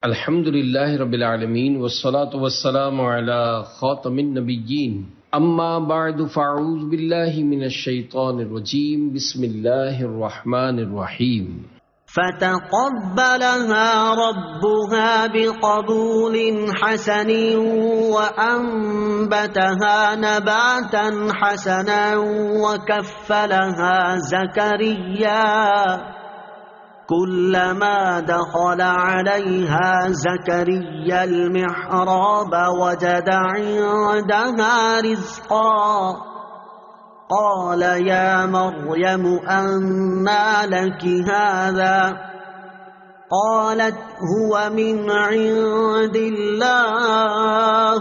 الحمد لله رب العالمين والصلاة والسلام على خاتم النبيين أما بعد فأعوذ بالله من الشيطان الرجيم بسم الله الرحمن الرحيم فتقبلها ربها بقبول حسن وأنبتها نباتا حسنا وكفلها زكريا كلما دخل عليها زكريا المحراب وجد عندها رزقا قال يا مريم أنى لك هذا قالت هو من عند الله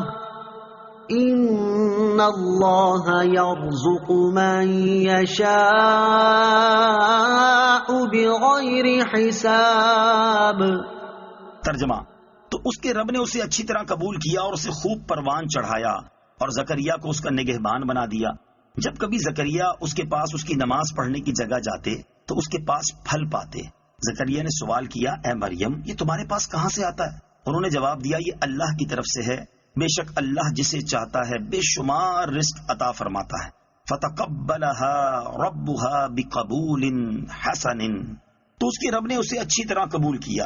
إن الله يرزق من يشاء بغیر حساب۔ ترجمہ: تو اس کے رب نے اسے اچھی طرح قبول کیا اور اسے خوب پروان چڑھایا اور زکریا کو اس کا نگہبان بنا دیا۔ جب کبھی زکریا اس کے پاس اس کی نماز پڑھنے کی جگہ جاتے تو اس کے پاس پھل پاتے۔ زکریا نے سوال کیا، اے مریم، یہ تمہارے پاس کہاں سے آتا ہے؟ انہوں نے جواب دیا، یہ اللہ کی طرف سے ہے، بے شک اللہ جسے چاہتا ہے بے شمار رزق عطا فرماتا ہے۔ فتقبلها ربها بقبول حسن، تو اس کے رب نے اسے اچھی طرح قبول کیا۔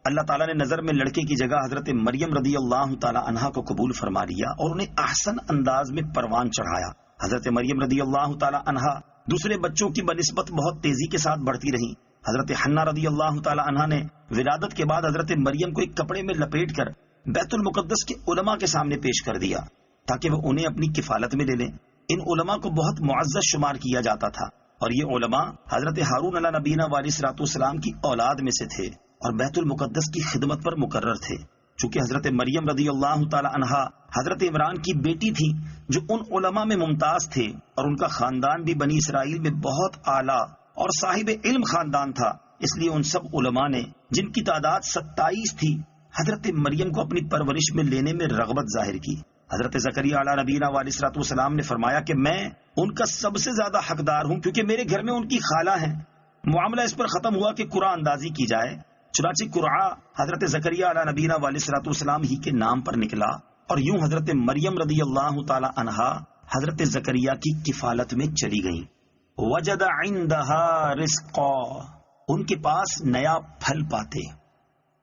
اللہ تعالیٰ نے نظر میں لڑکے کی جگہ حضرت مریم رضی اللہ تعالی عنہا کو قبول فرما لیا اور انہیں احسن انداز میں پروان چڑھایا۔ حضرت مریم رضی اللہ تعالی عنہا دوسرے بچوں کی بنسبت بہت تیزی کے ساتھ بڑھتی رہیں۔ حضرت حنا رضی اللہ تعالی عنہا نے ولادت کے بعد حضرت مریم کو ایک کپڑے میں لپیٹ کر بیت المقدس کے علماء کے سامنے پیش کر دیا تاکہ وہ انہیں اپنی کفالت میں لے لیں۔ ان علماء کو بہت معزز شمار کیا جاتا تھا اور یہ علماء حضرت ہارون علیہ نبینا علیہ الصلوۃ والسلام کی اولاد میں سے تھے اور بیت المقدس کی خدمت پر مقرر تھے۔ چونکہ حضرت مریم رضی اللہ تعالی عنہا حضرت عمران کی بیٹی تھی جو ان علماء میں ممتاز تھے اور ان کا خاندان بھی بنی اسرائیل میں بہت اعلیٰ اور صاحب علم خاندان تھا، اس لیے ان سب علماء نے جن کی تعداد 27 تھی حضرت مریم کو اپنی پرورش میں لینے میں رغبت ظاہر کی۔ حضرت زکریا علیہ نبینا علیہ الصلوۃ والسلام نے فرمایا کہ میں ان کا سب سے زیادہ حقدار ہوں کیونکہ میرے گھر میں ان کی خالہ ہیں۔ معاملہ اس پر ختم ہوا کہ قرعہ اندازی کی جائے، چنانچہ قرعہ حضرت زکریا علیہ نبینا علیہ الصلوۃ والسلام ہی کے نام پر نکلا اور یوں حضرت مریم رضی اللہ تعالی عنہا حضرت زکریا کی کفالت میں چلی گئیں۔ وجد عندها رزقا، ان کے پاس نیا پھل پاتے۔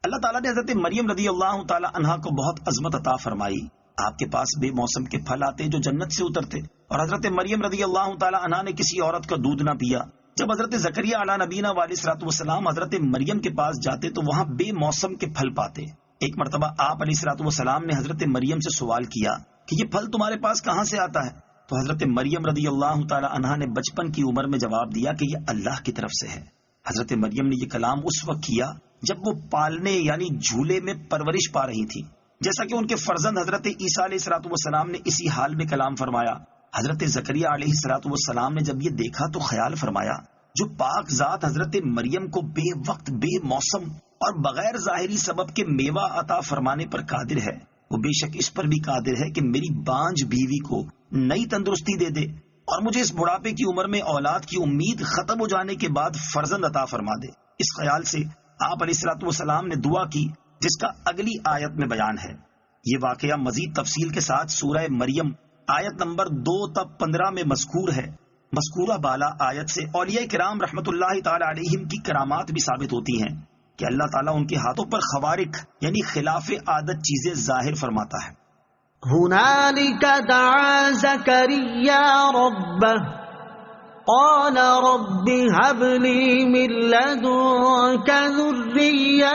اللہ تعالیٰ نے حضرت مریم رضی اللہ تعالی عنہا کو بہت عظمت عطا فرمائی۔ آپ کے پاس بے موسم کے پھل آتے جو جنت سے اترتے اور حضرت مریم رضی اللہ تعالی عنہا نے کسی عورت کا دودھ نہ پیا۔ جب حضرت زکریا علیہ نبینا علیہ الصلوۃ والسلام حضرت مریم کے پاس جاتے تو وہاں بے موسم کے پھل پاتے۔ ایک مرتبہ آپ علیہ الصلوۃ والسلام نے حضرت مریم سے سوال کیا کہ یہ پھل تمہارے پاس کہاں سے آتا ہے؟ تو حضرت مریم رضی اللہ تعالی عنہا نے بچپن کی عمر میں جواب دیا کہ یہ اللہ کی طرف سے ہے۔ حضرت مریم نے یہ کلام اس وقت کیا جب وہ پالنے یعنی جھولے میں پرورش پا رہی تھی، جیسا کہ ان کے فرزند حضرت عیسیٰ علیہ الصلوۃ والسلام نے اسی حال میں کلام فرمایا۔ حضرت زکریا علیہ الصلوۃ والسلام نے جب یہ دیکھا تو خیال فرمایا، جو پاک ذات حضرت مریم کو بے وقت بے موسم اور بغیر ظاہری سبب کے میوہ عطا فرمانے پر قادر ہے، وہ بے شک اس پر بھی قادر ہے کہ میری بانجھ بیوی کو نئی تندرستی دے دے اور مجھے اس بڑھاپے کی عمر میں اولاد کی امید ختم ہو جانے کے بعد فرزند عطا فرما دے۔ اس خیال سے آپ علیہ الصلوۃ والسلام نے دعا کی جس کا اگلی آیت میں بیان ہے۔ یہ واقعہ مزید تفصیل کے ساتھ سورہ مریم آیت نمبر 2 تا 15 میں مذکور ہے۔ مذکورہ بالا آیت سے اولیاء کرام رحمت اللہ تعالی علیہم کی کرامات بھی ثابت ہوتی ہیں کہ اللہ تعالیٰ ان کے ہاتھوں پر خوارق یعنی خلاف عادت چیزیں ظاہر فرماتا ہے۔ هنالك دعا زكريا ربه قال رب هب لي من لدنك ذرية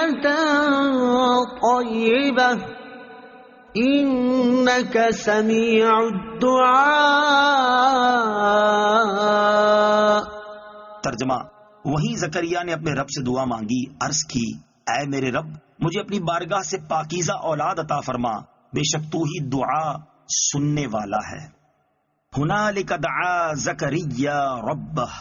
طيبة إنك سميع الدعاء۔ ترجمہ: وہیں زکریا نے اپنے رب سے دعا مانگی، عرض کی، اے میرے رب مجھے اپنی بارگاہ سے پاکیزہ اولاد عطا فرما، بے شک تو ہی دعا سننے والا ہے۔ ہنالک دعا زکریا ربہ،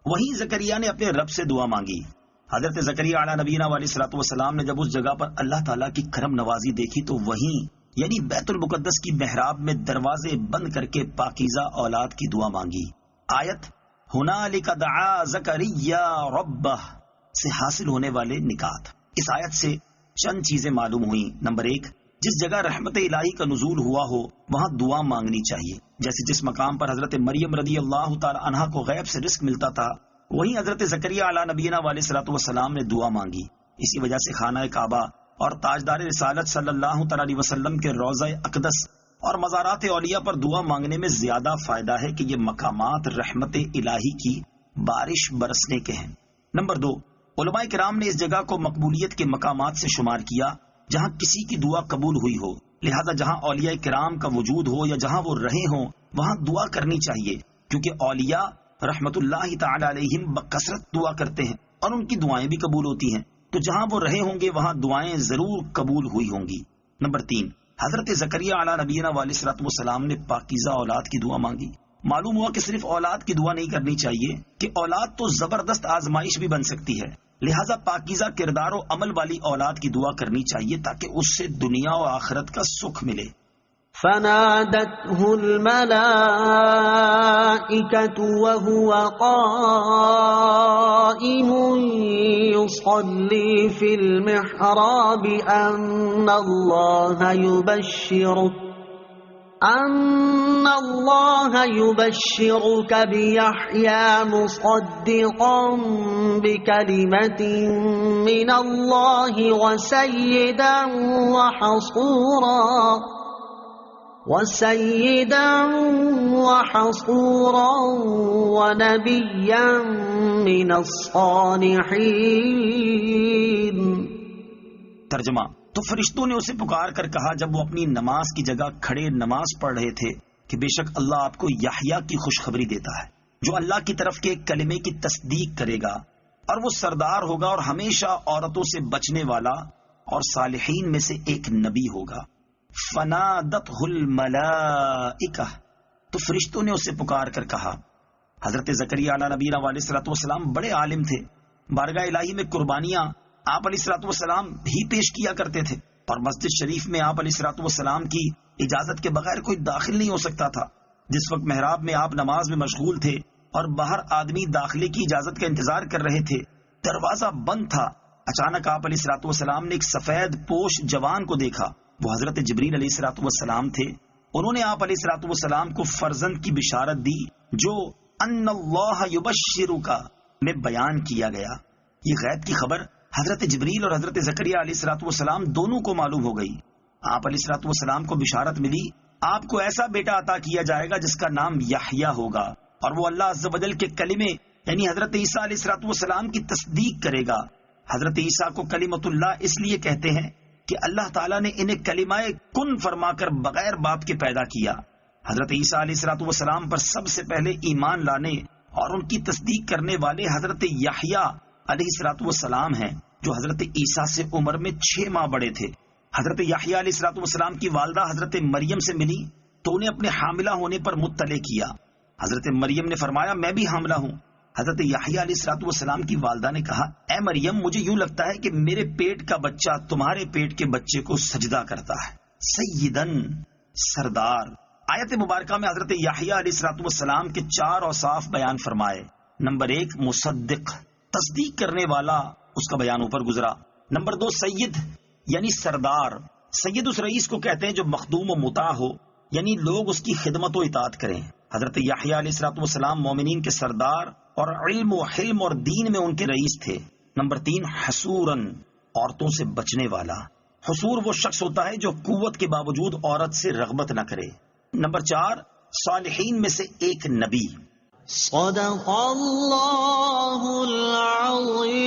وہیں زکریا نے اپنے رب سے دعا مانگی۔ حضرت زکریا علیہ نبینا علیہ الصلوۃ والسلام نے جب اس جگہ پر اللہ تعالیٰ کی کرم نوازی دیکھی تو وہیں یعنی بیت المقدس کی محراب میں دروازے بند کر کے پاکیزہ اولاد کی دعا مانگی۔ آیت ہنالک دعا زکریا ربہ سے حاصل ہونے والے نکات۔ اس آیت سے چند چیزیں معلوم ہوئیں۔ نمبر 1، جس جگہ رحمت الہی کا نزول ہوا ہو وہاں دعا مانگنی چاہیے، جیسے جس مقام پر حضرت مریم رضی اللہ تعالی عنہا کو غیب سے رزق ملتا تھا، وہیں حضرت زکریا علیہ نبینا علیہ الصلوۃ والسلام نے دعا مانگی۔ اسی وجہ سے خانہ کعبہ اور تاجدار رسالت صلی اللہ تعالی علیہ وسلم کے روضہ اقدس اور مزارات اولیاء پر دعا مانگنے میں زیادہ فائدہ ہے کہ یہ مقامات رحمت الہی کی بارش برسنے کے ہیں۔ نمبر 2، علماء کرام نے اس جگہ کو مقبولیت کے مقامات سے شمار کیا جہاں کسی کی دعا قبول ہوئی ہو، لہذا جہاں اولیاء کرام کا وجود ہو یا جہاں وہ رہے ہوں وہاں دعا کرنی چاہیے، کیونکہ اولیاء رحمت اللہ تعالی علیہم بکثرت دعا کرتے ہیں اور ان کی دعائیں بھی قبول ہوتی ہیں، تو جہاں وہ رہے ہوں گے وہاں دعائیں ضرور قبول ہوئی ہوں گی۔ نمبر 3، حضرت زکریا علیہ نبینا علیہ الصلوۃ والسلام نے پاکیزہ اولاد کی دعا مانگی۔ معلوم ہوا کہ صرف اولاد کی دعا نہیں کرنی چاہیے کہ اولاد تو زبردست آزمائش بھی بن سکتی ہے، لہذا پاکیزہ کردار و عمل والی اولاد کی دعا کرنی چاہیے تاکہ اس سے دنیا و آخرت کا سکھ ملے۔ فنادته الملائكة وهو قائم يصلي في المحراب أن الله يبشرك بيحيى مصدقا بكلمة من الله وسيدا وحصورا ونبيا من الصالحين۔ ترجمہ، تو فرشتوں نے اسے پکار کر کہا جب وہ اپنی نماز کی جگہ کھڑے نماز پڑھ رہے تھے کہ بے شک اللہ آپ کو یحییٰ کی خوشخبری دیتا ہے جو اللہ کی طرف کے ایک کلمے کی تصدیق کرے گا، اور وہ سردار ہوگا اور ہمیشہ عورتوں سے بچنے والا اور صالحین میں سے ایک نبی ہوگا۔ فنادته الملائکہ، تو فرشتوں نے اسے پکار کر کہا۔ حضرت زکریا علیہ نبینا علیہ الصلوۃ والسلام بڑے عالم تھے، بارگاہ الہی میں قربانیاں آپ علیہ الصلوۃ والسلام بھی پیش کیا کرتے تھے، اور مسجد شریف میں آپ علیہ الصلوۃ والسلام کی اجازت کے بغیر کوئی داخل نہیں ہو سکتا تھا۔ جس وقت محراب میں آپ نماز میں مشغول تھے اور باہر آدمی داخلے کی اجازت کا انتظار کر رہے تھے، دروازہ بند تھا، اچانک آپ علیہ الصلوۃ والسلام نے ایک سفید پوش جوان کو دیکھا۔ وہ حضرت جبریل علیہ الصلوۃ والسلام تھے۔ انہوں نے آپ علیہ الصلوۃ والسلام کو فرزند کی بشارت دی جو ان اللہ یبشرک میں بیان کیا گیا۔ یہ غیب کی خبر حضرت جبریل اور حضرت زکریا علیہ الصلوۃ والسلام دونوں کو معلوم ہو گئی۔ آپ علیہ الصلوۃ والسلام کو بشارت ملی آپ کو ایسا بیٹا عطا کیا جائے گا جس کا نام یحییٰ ہوگا، اور وہ اللہ عز و جل کے کلمے یعنی حضرت عیسیٰ علیہ الصلوۃ والسلام کی تصدیق کرے گا۔ حضرت عیسیٰ کو کلمۃ اللہ اس لیے کہتے ہیں کہ اللہ تعالیٰ نے انہیں کلمہ کن فرما کر بغیر باپ کے پیدا کیا۔ حضرت عیسیٰ علیہ الصلوۃ والسلام پر سب سے پہلے ایمان لانے اور ان کی تصدیق کرنے والے حضرت یحییٰ علیہ الصلوۃ والسلام ہیں جو حضرت عیسیٰ سے عمر میں 6 ماہ بڑے تھے۔ حضرت یحییٰ علیہ الصلوۃ والسلام کی والدہ حضرت مریم سے ملی تو انہیں اپنے حاملہ ہونے پر مطلع کیا۔ حضرت مریم نے فرمایا میں بھی حاملہ ہوں۔ حضرت یحییٰ علیہ الصلوۃ والسلام کی والدہ نے کہا اے مریم مجھے یوں لگتا ہے کہ میرے پیٹ کا بچہ تمہارے پیٹ کے بچے کو سجدہ کرتا ہے۔ سیدن، سردار۔ آیت مبارکہ میں حضرت یحییٰ علیہ الصلوۃ والسلام کے 4 اوصاف بیان فرمائے۔ نمبر 1 مصدق، تصدیق کرنے والا، اس کا بیان اوپر گزرا۔ نمبر 2 سید یعنی سردار۔ سید اس رئیس کو کہتے ہیں جو مخدوم و مطاع ہو، یعنی لوگ اس کی خدمت و اطاعت کریں۔ حضرت یحییٰ علیہ الصلوۃ والسلام مومنین کے سردار اور علم و حلم اور دین میں ان کے رئیس تھے۔ نمبر 3 حسوراً، عورتوں سے بچنے والا۔ حسور وہ شخص ہوتا ہے جو قوت کے باوجود عورت سے رغبت نہ کرے۔ نمبر 4 صالحین میں سے ایک نبی۔ صدق اللہ العظیم۔